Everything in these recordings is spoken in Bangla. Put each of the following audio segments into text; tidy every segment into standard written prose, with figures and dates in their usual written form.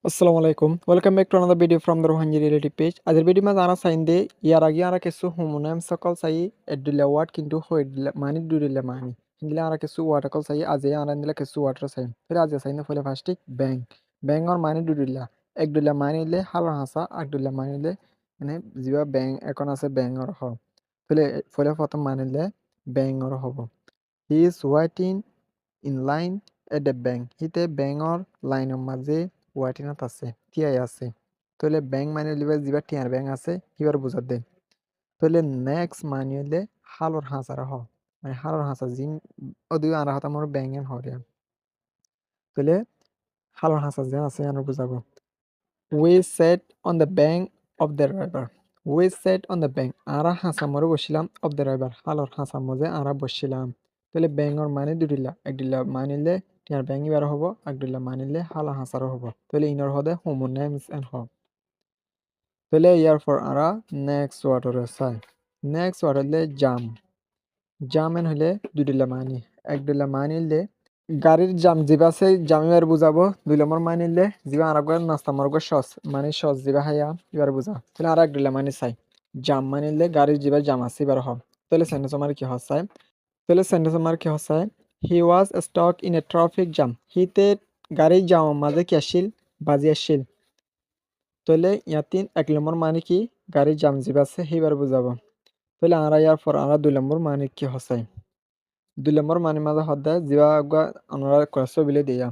আসসালামু আলাইকুম। Welcome back to another video from the Rohanji relative page. আজের ভিডিও মাঝে আনা সাইন দে ইয়ার আগে আরা কিছু হোমোনাম সকল সাই এডিলা ওয়ার্ড কিন্তু হইডিলা মানি দুরিলা মানি হিন্দিলা আরা কিছু ওয়ার্ড সকল সাই আজে আরা দিলা কিছু ওয়ার্ড সাইন ফির আজে সাইন ফলে ফার্স্টিক ব্যাংক ব্যাংক আর মানি দুরিলা একদুলা মানিলে হালা হাসা আকদুলা মানিলে মানে জিবা ব্যাংক এখন আছে ব্যাংক আর হ ফলে ফলে প্রথম মানিলে ব্যাংক আর হব he is waiting in line at the bank হিতে ব্যাংকর লাইনের মাঝে ওয়াইটিনত আছে টিয়াই আছে তাহলে ব্যাংক মানে লিবা যিবা টিয়ার ব্যাংক আছে হিবার বুঝাত দে তাহলে নেক্সট মানে হইলে হালর হাঁসার হ মানে হালর হাঁসা জিন অদিও আর হাত আমার ব্যাংক এন হরিয়া তাহলে হালর হাঁসা যে আছে আনো বুঝাবো we sat on the bank of the river we sat on the bank আরা হাঁসা মরে বসছিলাম অফ দ্য রাইভার হালর হাঁসা মজে আরা বসছিলাম তাহলে ব্যাংকর মানে দুটিলা একডিলা মানিলে টিয়ার ব্যাংক এবার হবো একডিলা মানিলে হালা হাঁসারও হবো তাহলে ইনর হদে হোমোনাইমস এন্ড হ তাহলে ইয়ার পর আরা নেক্সট ওয়ার্ডরে চাই নেক্সট ওয়ার্ড হলে জাম জাম এন হলে দুটিলা মানি একডিলা মানিলে গাড়ির জাম জিবা আছে জামিবার বুঝাবো 2 নম্বর মানিলে জিবা আরেকবার নাস্তা মরগো সস মানে সস জিবা হাইয়া এবার বুঝা তাহলে আর এক দিলা মানে চাই জাম মানিলে গাড়ির জিবা জাম আছে এবার হব তাহলে সেন্টেন্স আমার কি হসায় তাহলে সেন্টেন্স আমার কি হসায় he was stuck in a traffic jam হিতে গাড়ির জাম মাঝে কি আসিল বাজি আসিল তাহলে ইয়াতিন 1 নম্বর মানে কি গাড়ির জাম জিবা আছে সেইবার বুঝাবো তাহলে আমরা ইয়ার পর আমরা 2 নম্বর মানে কি হসায় 2 নম্বর মানে মাঝে হদ্দা জিবা আমরা কষ্ট বিলে দিয়া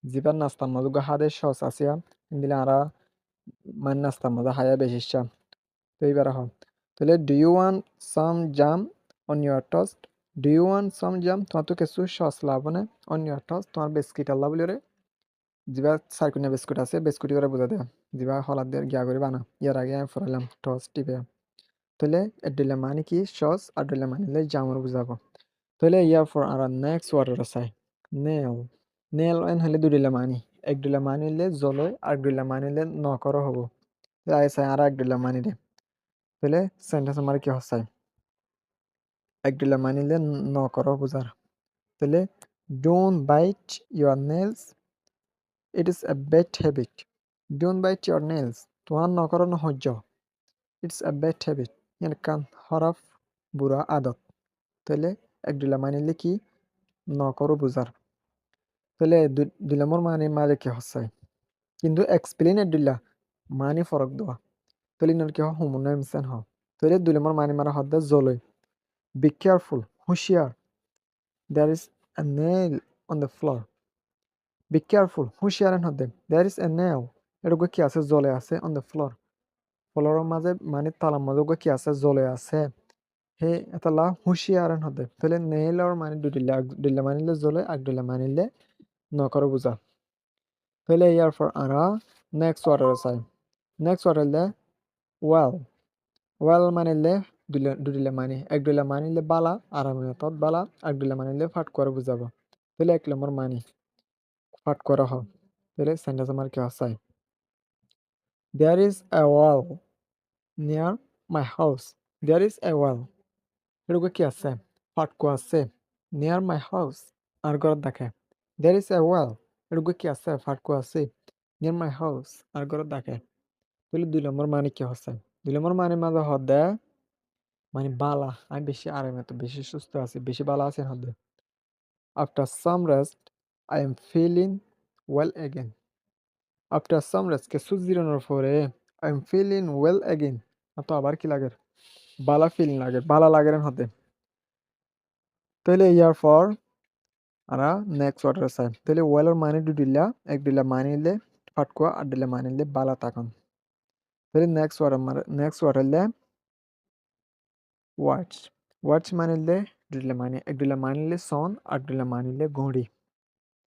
জিবার নাস্তার মধ্যে হাদে সস আসিয়া দিলে আরা মানে নাস্তার মধ্যে হায়া বেশি ইচ্ছা তো এইবার হন তাহলে do you want some jam on your toast do you want some jam তোমার তো কিছু সস লাভ না অন ইউর টোস্ট তোমার বিস্কিট আল্লাহ বলি রে জিবা সার্কুনিয়া বিস্কুট আছে বিস্কুটি করে বোঝা দেয়া জিবা হলাদ দিয়ে গিয়া করে বানা ইয়ার আগে আমি ফরালাম টোস্ট টিপে তাহলে এডিলে মানে কি সস আর ডিলে মানিলে জামর বুঝাবো তাহলে ইয়ার পর আর নেক্সট ওয়ার্ডার আছে নেল নেল এন হলে দুডিলা মানি এক ডিলা মানিলে জলয় আর ডিলা মানিলে নকর হব আইসাই আর এক ডিলা মানি দে তাহলে সেন্টেন্স আমার কি হসাই এক ডিলা মানিলে নকর বুঝার তাহলে don't bite your nails it is a bad habit don't bite your nails তোমার নকর নহজ্য ইটস এ ব্যাড হ্যাবিট ইয়ান কান হরফ বুড়া আদত তাহলে এক ডিলা মানিলে কি নকর বুঝার তাহলে 2 নম্বর মানে মাঝে কি হসাই কিন্তু এক্সপ্লেন দিলা মানি ফরক দেওয়া তাহলে ইনার কি হোমোনাইমস এন হ তাহলে 2 নম্বর মানে মারা হদ্দা জলই বি কেয়ারফুল হুঁশিয়ার there is a nail on the floor be careful হুঁশিয়ার এন হদ্দে দেয়ার ইজ এ নেল এটুকু কি আছে জলে আছে অন দ্য ফ্লোর ফ্লোরের মাঝে মানে তালার মাঝে কি আছে জলে আছে হে এতলা হুঁশিয়ার এন হদ্দে তাহলে নেইলর মানে দুটিলা দুইলা মানিলে জলে এক দুইলা মানিলে নকর বুঝা তাহলে ইয়ার পর আরা নেক্সট ওয়ার্ডার চাই নেক্সট ওয়ার্ডার ওয়েল ওয়েল মানিলে দুটিলা মানি এক দুইলা মানিলে বালা আরামিয়তত বালা এক দুইলা মানিলে ফাট করে বুঝাবো তাহলে 1 নম্বর মানি ফাট করা হ তাহলে সেন্টেন্স আমার কি হসাই there is a wall near my house there is a wall এটুকু কি আছে ফাটকো আছে নিয়ার মাই হাউস আর ঘর দেখে দেয়ার ইজ এ ওয়াল এটুকু কি আছে ফাটকো আছে নিয়ার মাই হাউস আর ঘর দেখে তাহলে 2 নম্বর মানে কি হচ্ছে 2 নম্বর মানে মাঝে হদ্দে মানে বালা আমি বেশি আরামে তো বেশি সুস্থ আছি বেশি বালা আছেন হদ্দে after some rest I am feeling well again after some rest কিছু জিরানোর পরে I am feeling well again তো আবার কি লাগে বালা ফিলিং লাগে বালা লাগে হদ্দে তাহলে ইয়ার পর আরা নেক্সট ওয়ার্ডার চাই তাহলে ওয়েলের মানে দুডিলা এক ডিলা মানিলে ফাটকুয়া আর ডিলা মানিলে বালা তাকান তাহলে নেক্সট ওয়ার্ডার ওয়াচ ওয়াচ মানিলে দুইলা মানে এক দুইলা মানিলে সন আর দুইলা মানিলে ঘড়ি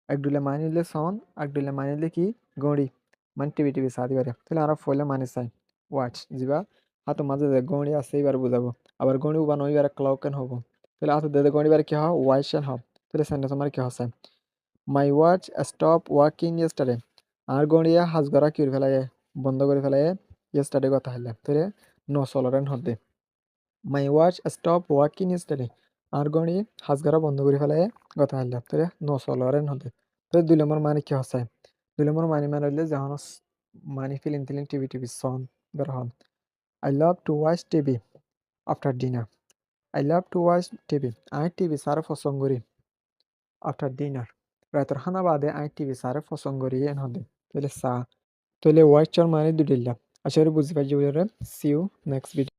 এক দুইলা মানিলে সন আর দুইলা মানিলে কি ঘড়ি মানে টিভি টিভি সাদি বারে তাহলে আমরা ফলে মানে চাই ওয়াচ যিবা হাতের মাঝে যে ঘড়ি আছে এবার বুঝাবো আবার ঘড়ি উবানো এবার ক্লক কেন হবো তাহলে হাতে দে ঘড়ি বার কি হয় ওয়াচ এন হব তাহলে সেন্টেন্স আমার কি হচ্ছে my watch stop working yesterday আর ঘড়িয়া হাজ গড়া কি ফেলায় বন্ধ করে ফেলায় ইয়েস্টারডে কথা হলে তাহলে নো সলরেন হতে my watch stop working yesterday আর গণি হাজগারা বন্ধ করে ফেলায় কথা হারলাম তাহলে ন চলরেন হতে তো 2 নম্বর মানে কি হচ্ছে 2 নম্বর মানে হইলে যখন মানে ফিলিং টিভি সন বের হন। I love to watch TV after dinner. I love to watch TV. I TV সারে পছন্দ করি after dinner. রাতের খানা বাদে আই টিভি সারে পছন্দ করি এন হদে। তাহলে watch আর মানে দুইটা। আশা করি বুঝতে পারছি। See you next video.